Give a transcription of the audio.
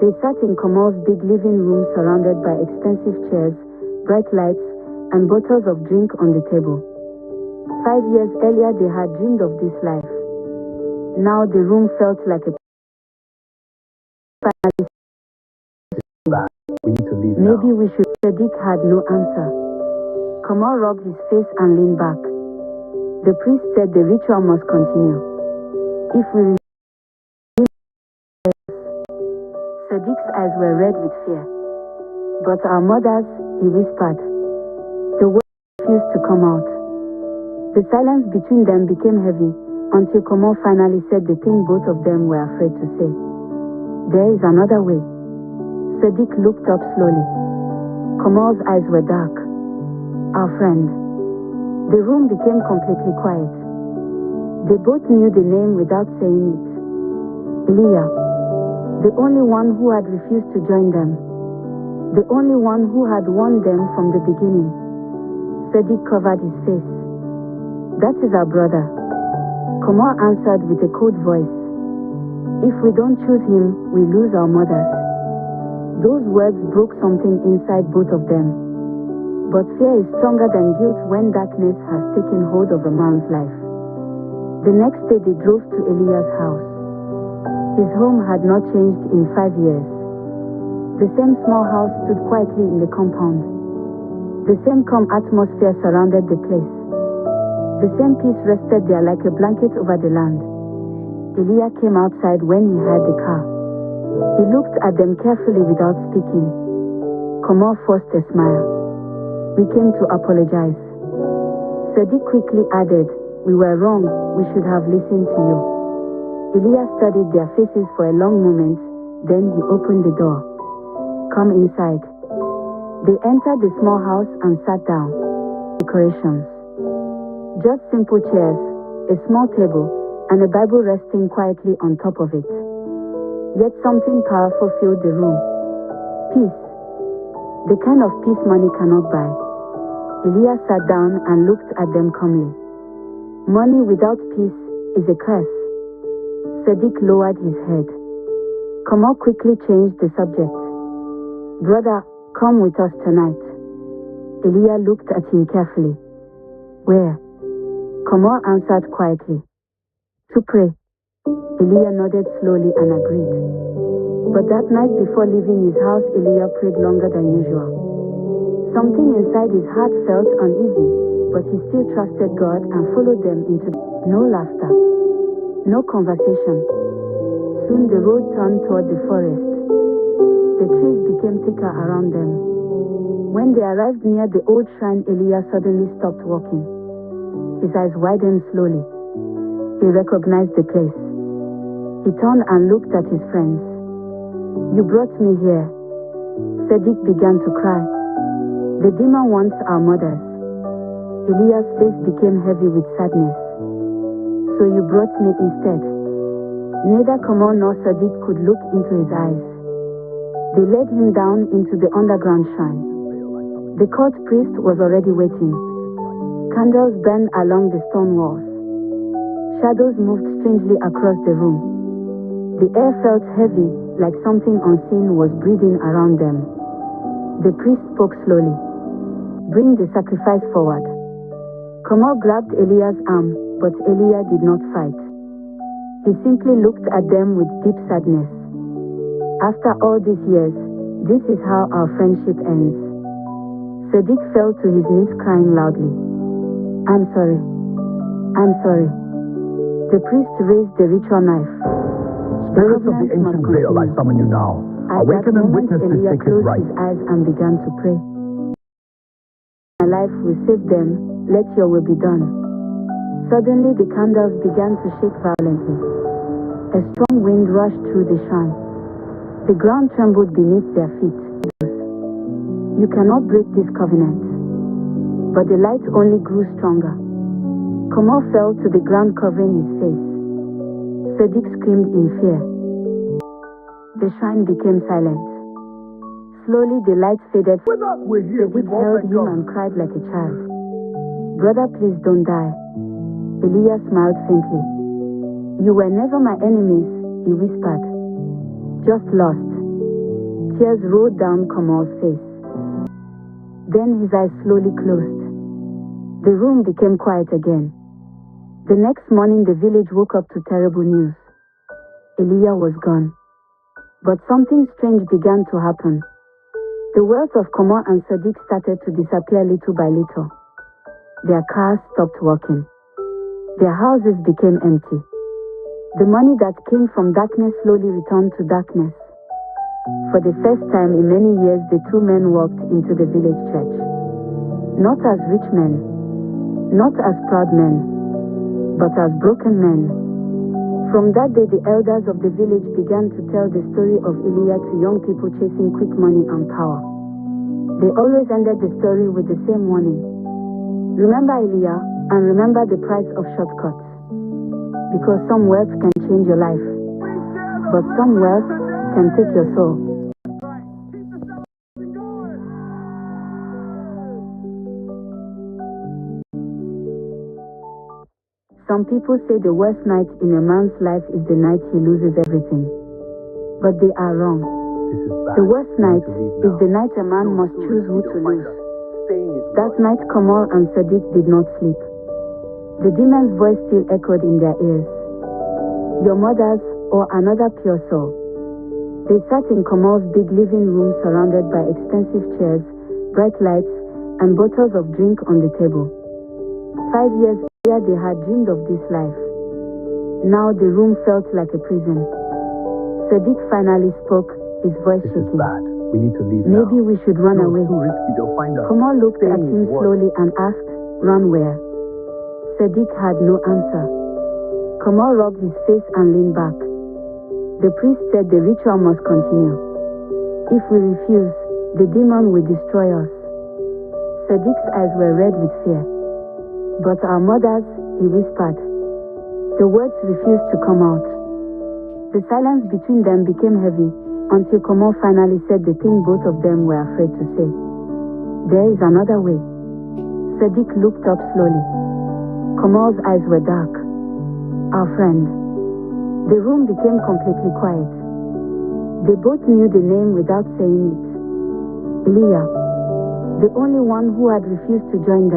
They sat in Kamal's big living room surrounded by expensive chairs, bright lights, and bottles of drink on the table. 5 years earlier they had dreamed of this life. Now the room felt like a We need to leave maybe now. we should. Sadiq had no answer. Kamal rubbed his face and leaned back. The priest said the ritual must continue. If we Sadiq's eyes were red with fear. But our mothers, he whispered. The words refused to come out. The silence between them became heavy until Kamal finally said the thing both of them were afraid to say. There is another way. Sadiq looked up slowly. Kamal's eyes were dark. Our friend. The room became completely quiet. They both knew the name without saying it. Elia. The only one who had refused to join them. The only one who had warned them from the beginning. Sadiq covered his face. That is our brother. Kamal answered with a cold voice. If we don't choose him, we lose our mothers. Those words broke something inside both of them. But fear is stronger than guilt when darkness has taken hold of a man's life. The next day they drove to Elia's house. His home had not changed in 5 years. The same small house stood quietly in the compound. The same calm atmosphere surrounded the place. The same peace rested there like a blanket over the land. Elia came outside when he heard the car. He looked at them carefully without speaking. Kamal forced a smile. We came to apologize. Sadiq quickly added, we were wrong, we should have listened to you. Elia studied their faces for a long moment, then he opened the door. Come inside. They entered the small house and sat down. Decorations. Just simple chairs, a small table, and a Bible resting quietly on top of it. Yet something powerful filled the room. Peace. The kind of peace money cannot buy. Elia sat down and looked at them calmly. Money without peace is a curse. Sadiq lowered his head. Kamal quickly changed the subject. Brother, come with us tonight. Elia looked at him carefully. Where? Kamal answered quietly. To pray. Elia nodded slowly and agreed. But that night before leaving his house, Elia prayed longer than usual. Something inside his heart felt uneasy, but he still trusted God and followed them into no laughter, no conversation. Soon the road turned toward the forest. The trees became thicker around them. When they arrived near the old shrine, Elia suddenly stopped walking. His eyes widened slowly. He recognized the place. He turned and looked at his friends. You brought me here. Sadiq began to cry. The demon wants our mothers. Elia's face became heavy with sadness. So you brought me instead. Neither Kamal nor Sadiq could look into his eyes. They led him down into the underground shrine. The court priest was already waiting. Candles burned along the stone walls. Shadows moved strangely across the room. The air felt heavy, like something unseen was breathing around them. The priest spoke slowly. Bring the sacrifice forward. Kamal grabbed Elia's arm, but Elia did not fight. He simply looked at them with deep sadness. After all these years, this is how our friendship ends. Sadiq fell to his knees crying loudly. I'm sorry. I'm sorry. The priest raised the ritual knife. Spirits of the ancient veil, I summon you now. Awaken and witness this Elia sacred closed rite. his eyes and began to pray. My life will save them. Let your will be done. Suddenly the candles began to shake violently. A strong wind rushed through the shrine. The ground trembled beneath their feet. You cannot break this covenant. But the light only grew stronger. Kamal fell to the ground covering his face. Sadiq screamed in fear. The shrine became silent. Slowly the light faded. Sadiq held him and cried like a child. Brother, please don't die. Elia smiled faintly. You were never my enemies, he whispered. Just lost. Tears rolled down Kamal's face. Then his eyes slowly closed. The room became quiet again. The next morning, the village woke up to terrible news. Elijah was gone. But something strange began to happen. The wealth of Kamal and Sadiq started to disappear little by little. Their cars stopped working. Their houses became empty. The money that came from darkness slowly returned to darkness. For the first time in many years, the two men walked into the village church. Not as rich men, not as proud men, but as broken men. From that day, the elders of the village began to tell the story of Elijah to young people chasing quick money and power. They always ended the story with the same warning. Remember Elijah, and remember the price of shortcuts. Because some wealth can change your life, but some wealth can take your soul. Some people say the worst night in a man's life is the night he loses everything. But they are wrong. The worst night is the night a man must choose who to lose. That night Kamal and Sadiq did not sleep. The demon's voice still echoed in their ears. Your mother's or another pure soul. They sat in Kamal's big living room surrounded by expensive chairs, bright lights, and bottles of drink on the table. 5 years earlier they had dreamed of this life. Now the room felt like a prison. Sadiq finally spoke, his voice shaking. Bad. We need to leave Maybe now. we should run away. It's too risky. They'll find us. Kamal looked at Staying him is worse. slowly and asked, run where? Sadiq had no answer. Kamal rubbed his face and leaned back. The priest said the ritual must continue. If we refuse, the demon will destroy us. Sadiq's eyes were red with fear. But our mothers, he whispered. The words refused to come out. The silence between them became heavy until Kamal finally said the thing both of them were afraid to say. There is another way. Sadiq looked up slowly. Kamal's eyes were dark. Our friend. The room became completely quiet. They both knew the name without saying it. Elijah, the only one who had refused to join them.